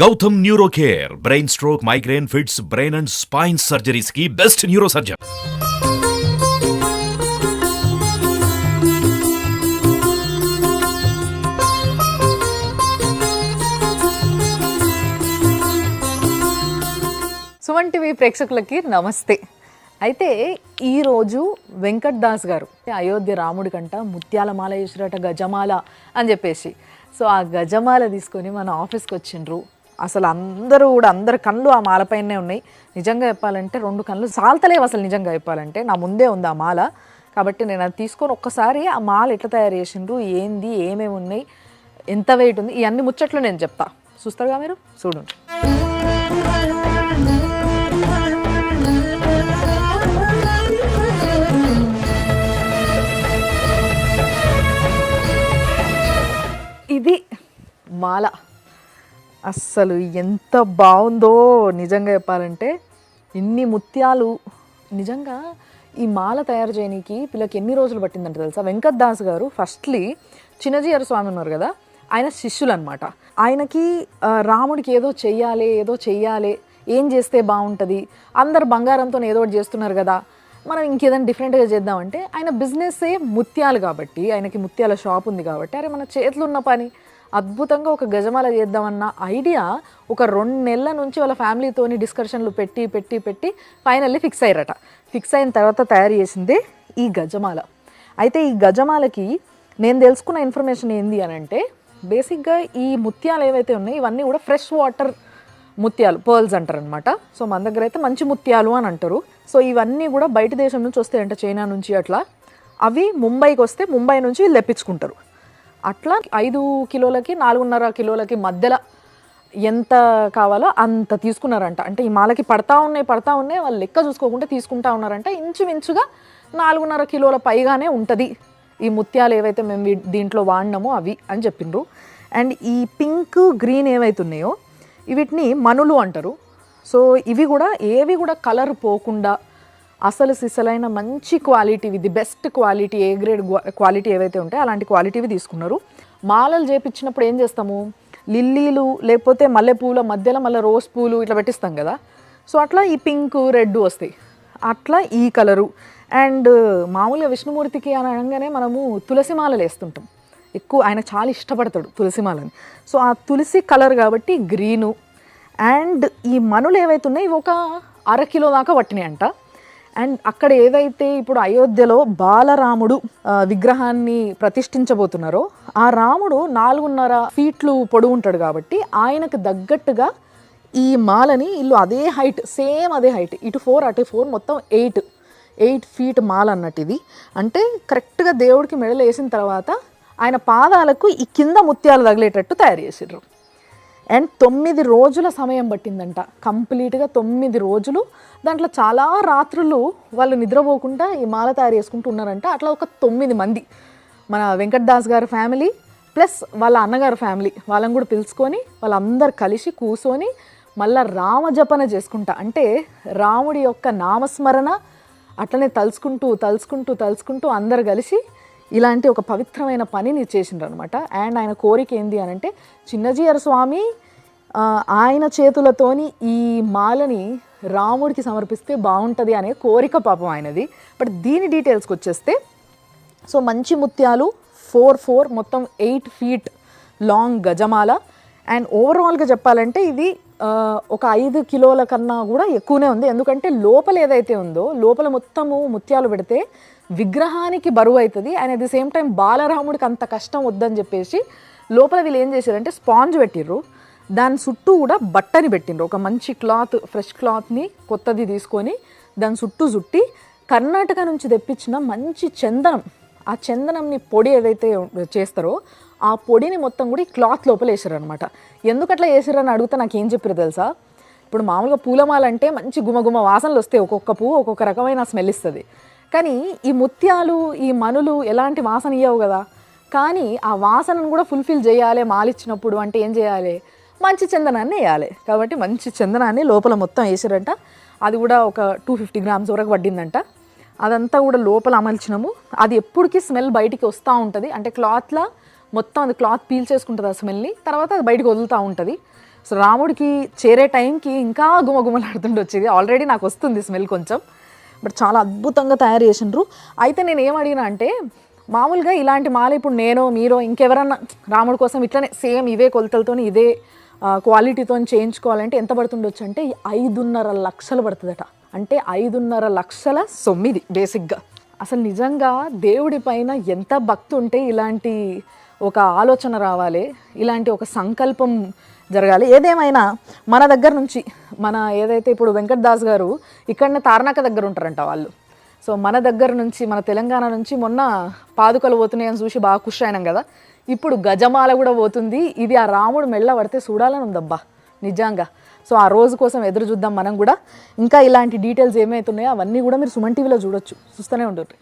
Gautam neuro care brain stroke migraine fits brain and spine surgeries కి best neurosurgeon. Suman TV ప్రేక్షకులకి నమస్తే. అయితే ఈరోజు వెంకట్ దాస్ గారు అయోధ్య రాముడి కంట ముత్యాలమాల వేసిరట, గజమాల అని చెప్పేసి. సో ఆ గజమాల తీసుకొని మన ఆఫీస్కి వచ్చిండ్రు. అసలు అందరి కళ్ళు ఆ మాలపైనే ఉన్నాయి. నిజంగా చెప్పాలంటే 2 కళ్ళు సాల్తలేవు అసలు. నిజంగా చెప్పాలంటే నా ముందే ఉంది ఆ మాల. కాబట్టి నేను అది తీసుకొని ఒక్కసారి ఆ మాల ఎట్లా తయారు చేసిండ్రు, ఏంది, ఏమేమి ఉన్నాయి, ఎంత వెయిట్ ఉంది, ఇవన్నీ ముచ్చట్లు నేను చెప్తా. చూస్తారుగా మీరు, చూడండి. ఇది మాల. అస్సలు ఎంత బాగుందో నిజంగా చెప్పాలంటే. ఇన్ని ముత్యాలు. నిజంగా ఈ మాల తయారు చేయడానికి వీళ్ళకి ఎన్ని రోజులు పట్టిందంటే తెలుసా? వెంకట్ దాస్ గారు ఫస్ట్లీ చిన్నజీయర్ స్వామి ఉన్నారు కదా, ఆయన శిష్యులు అనమాట. ఆయనకి రాముడికి ఏదో చెయ్యాలి, ఏం చేస్తే బాగుంటుంది, అందరు బంగారంతో ఏదో ఒకటి చేస్తున్నారు కదా, మనం ఇంకేదైనా డిఫరెంట్గా చేద్దామంటే, ఆయన బిజినెస్సే ముత్యాలు కాబట్టి, ఆయనకి ముత్యాల షాప్ ఉంది కాబట్టి, అరే మన చేతిలో ఉన్న పని అద్భుతంగా ఒక గజమాల చేద్దామన్న ఐడియా ఒక 2 నెలల నుంచి వాళ్ళ ఫ్యామిలీతోని డిస్కషన్లు పెట్టి ఫైనల్లీ ఫిక్స్ అయ్యారట. ఫిక్స్ అయిన తర్వాత తయారు చేసిందే ఈ గజమాల. అయితే ఈ గజమాలకి నేను తెలుసుకున్న ఇన్ఫర్మేషన్ ఏంది అని అంటే, బేసిక్గా ఈ ముత్యాలు ఏవైతే ఉన్నాయో ఇవన్నీ కూడా ఫ్రెష్ వాటర్ ముత్యాలు, పర్ల్స్ అంటారు అనమాట. సో మన దగ్గర అయితే మంచి ముత్యాలు అని అంటారు. సో ఇవన్నీ కూడా బయట దేశం నుంచి వస్తాయంట, చైనా నుంచి. అట్లా అవి ముంబైకి వస్తే ముంబై నుంచి వీళ్ళు తెప్పించుకుంటారు. అట్లా 5 కిలోలకి 4.5 కిలోలకి మధ్యలో ఎంత కావాలో అంత తీసుకున్నారంట. అంటే ఈ మాలకి పడతా ఉన్నాయి వాళ్ళు లెక్క చూసుకోకుండా తీసుకుంటా ఉన్నారంట. ఇంచుమించుగా 4.5 కిలోల పైగానే ఉంటుంది ఈ ముత్యాలు ఏవైతే మేము దీంట్లో వాడినామో అవి అని చెప్పిండ్రు. అండ్ ఈ పింక్, గ్రీన్ ఏవైతే ఉన్నాయో వీటిని మనులు అంటారు. సో ఇవి కూడా ఏవి కూడా కలర్ పోకుండా అసలు సిసలైన మంచి క్వాలిటీవి, the best quality, A grade quality ఏవైతే ఉంటాయో అలాంటి క్వాలిటీవి తీసుకున్నారు. మాలలు చేపించినప్పుడు ఏం చేస్తాము, లిల్లీలు లేకపోతే మల్లెపూల మధ్యలో మళ్ళీ రోజ్ పూలు ఇట్లా పెట్టిస్తాం కదా. సో అట్లా ఈ పింక్, రెడ్ వస్తాయి. అట్లా ఈ కలరు. అండ్ మామూలుగా విష్ణుమూర్తికి అని అనగానే మనము తులసి మాలలు వేస్తుంటాం ఎక్కువ. ఆయన చాలా ఇష్టపడతాడు తులసి మాలని. సో ఆ తులసి కలర్ కాబట్టి గ్రీను. అండ్ ఈ మనులు ఏవైతే ఉన్నాయో ఇవి ఒక 1/2 కిలో దాకా పట్టినాయి అంట. అండ్ అక్కడ ఏదైతే ఇప్పుడు అయోధ్యలో బాలరాముడు విగ్రహాన్ని ప్రతిష్ఠించబోతున్నారో ఆ రాముడు 4.5 ఫీట్లు పొడవు ఉంటాడు కాబట్టి ఆయనకు తగ్గట్టుగా ఈ మాలని ఇల్లు అదే హైట్, సేమ్ అదే హైట్, ఇటు 4 అటు 4 మొత్తం 8 ఫీట్ మాల అన్నట్టు. ఇది అంటే కరెక్ట్గా దేవుడికి మెడలు వేసిన తర్వాత ఆయన పాదాలకు ఈ కింద ముత్యాలు తగిలేటట్టు తయారు చేసిర్రు. అండ్ 9 రోజుల సమయం పట్టిందంట కంప్లీట్గా. 9 రోజులు. దాంట్లో చాలా రాత్రులు వాళ్ళు నిద్రపోకుండా ఈ మాల తయారు చేసుకుంటూ ఉన్నారంట. అట్లా ఒక 9 మంది మన వెంకట్ దాస్ గారి ఫ్యామిలీ ప్లస్ వాళ్ళ అన్నగారి ఫ్యామిలీ వాళ్ళని కూడా పిలుచుకొని వాళ్ళందరూ కలిసి కూర్చొని మళ్ళీ రామజపన చేసుకుంటా, అంటే రాముడి యొక్క నామస్మరణ అట్లనే తలుచుకుంటూ అందరు కలిసి ఇలాంటి ఒక పవిత్రమైన పనిని చేసిండ్రు అనమాట. అండ్ ఆయన కోరిక ఏంది అని అంటే, చిన్నజీయర్ స్వామి ఆయన చేతులతోని ఈ మాలని రాముడికి సమర్పిస్తే బాగుంటుంది అనే కోరిక పాపం ఆయనది. బట్ దీని డీటెయిల్స్కి వచ్చేస్తే, సో మంచి ముత్యాలు 4 మొత్తం 8 ఫీట్ లాంగ్ గజమాల. అండ్ ఓవరాల్గా చెప్పాలంటే ఇది ఒక 5 కిలోల కన్నా కూడా ఎక్కువనే ఉంది. ఎందుకంటే లోపల ఏదైతే ఉందో లోపల మొత్తము ముత్యాలు పెడితే విగ్రహానికి బరువు అవుతుంది. And at the same time బాలరాముడికి అంత కష్టం వద్దని చెప్పేసి లోపల వీళ్ళు ఏం చేశారంటే స్పాంజ్ పెట్టిర్రు. దాని చుట్టూ కూడా బట్టని పెట్టిండ్రు. ఒక మంచి క్లాత్, ఫ్రెష్ క్లాత్ని కొత్తది తీసుకొని దాని చుట్టూ చుట్టి కర్ణాటక నుంచి తెప్పించిన మంచి చందనం, ఆ చందనంని పొడి ఏదైతే చేస్తారో ఆ పొడిని మొత్తం కూడా ఈ క్లాత్ లోపల వేసారనమాట. ఎందుకు అట్లా వేసారని అడిగితే నాకు ఏం చెప్పారు తెలుసా? ఇప్పుడు మామూలుగా పూలమాల అంటే మంచి గుమగుమ వాసనలు వస్తాయి, ఒక్కొక్క పువ్వు ఒక్కొక్క రకమైన స్మెల్ ఇస్తుంది. కానీ ఈ ముత్యాలు, ఈ మనులు ఎలాంటి వాసన ఇవ్వవు కదా. కానీ ఆ వాసనను కూడా ఫుల్ఫిల్ చేయాలి మాలిచ్చినప్పుడు. అంటే ఏం చేయాలి, మంచి చందనాన్ని వేయాలి. కాబట్టి మంచి చందనాన్ని లోపల మొత్తం వేసారంట. అది కూడా ఒక 250 గ్రామ్స్ వరకు పడ్డిందంట. అదంతా కూడా లోపల అమల్చినాము. అది ఎప్పటికీ స్మెల్ బయటికి వస్తూ ఉంటుంది. అంటే క్లాత్లా మొత్తం అది క్లాత్ పీల్ చేసుకుంటుంది ఆ స్మెల్ని, తర్వాత అది బయటకు వదులుతూ ఉంటుంది. సో రాముడికి చేరే టైంకి ఇంకా గుమగుమలాడుతుండి వచ్చేది. ఆల్రెడీ నాకు వస్తుంది స్మెల్ కొంచెం, బట్ చాలా అద్భుతంగా తయారు చేసిండ్రు. అయితే నేను ఏం అడిగినా అంటే మామూలుగా ఇలాంటి మాల ఇప్పుడు నేను మీరో ఇంకెవరన్నా రాముడి కోసం ఇట్లనే సేమ్ ఇవే కొలతలతో ఇదే క్వాలిటీతో చేయించుకోవాలంటే ఎంత పడుతుండొచ్చు అంటే 5.5 లక్షలు పడుతుందట. అంటే 5.5 లక్షల సొమ్మిది బేసిక్గా. అసలు నిజంగా దేవుడి పైన ఎంత భక్తి ఉంటే ఇలాంటి ఒక ఆలోచన రావాలి, ఇలాంటి ఒక సంకల్పం జరగాలి. ఏదేమైనా మన దగ్గర నుంచి మన ఏదైతే ఇప్పుడు వెంకట్ దాస్ గారు ఇక్కడనే తార్నాక దగ్గర ఉంటారంట వాళ్ళు. సో మన దగ్గర నుంచి మన తెలంగాణ నుంచి మొన్న పాదుకలు పోతున్నాయని చూసి బాగా ఖుషి అయినాం కదా, ఇప్పుడు గజమాల కూడా పోతుంది. ఇది ఆ రాముడు మెళ్ళ పడితే చూడాలని ఉందబ్బా నిజంగా. సో ఆ రోజు కోసం ఎదురు చూద్దాం మనం కూడా. ఇంకా ఇలాంటి డీటెయిల్స్ ఏమైతున్నాయో అవన్నీ కూడా మీరు సుమన్ టీవీలో చూడొచ్చు, చూస్తూనే ఉంటుంది.